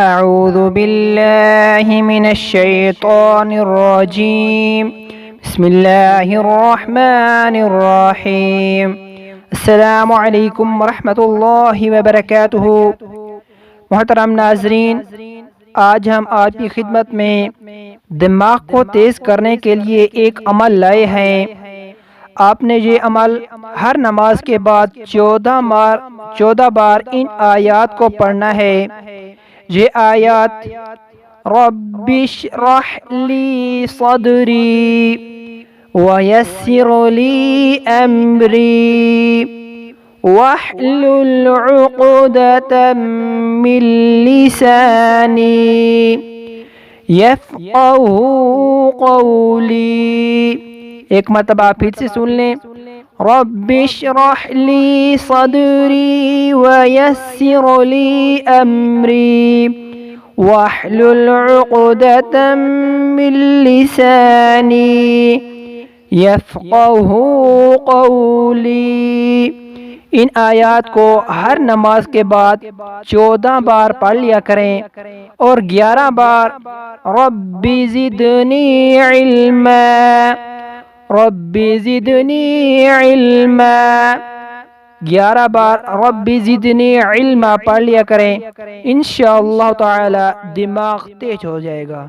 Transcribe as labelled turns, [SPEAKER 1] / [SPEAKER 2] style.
[SPEAKER 1] أعوذ بالله من الشيطان الرجيم بسم الله الرحمن الرحيم السلام علیکم ورحمۃ اللہ وبرکاتہ۔ محترم ناظرین، آج ہم آپ کی خدمت میں دماغ کو تیز کرنے کے لیے ایک عمل لائے ہیں۔ آپ نے یہ عمل ہر نماز کے بعد 14 بار ان آیات کو پڑھنا ہے۔ یہ آیات: رب اشرح لی صدری ویسر لی امری واحلل عقدۃ من لسانی یفقہوا قولی۔ ایک مرتبہ پھر سے سن لیں۔ رب اشرح لی صدری ویسر لی امری واحلل عقدۃ من لسانی یفقہوا قولی۔ ان آیات کو ہر نماز کے بعد 14 بار پڑھ لیا کریں اور 11 بار رب زدنی علما، رب زدنی علما، 11 بار رب زدنی علما پڑھ لیا کریں۔ انشاءاللہ تعالی دماغ تیز ہو جائے گا۔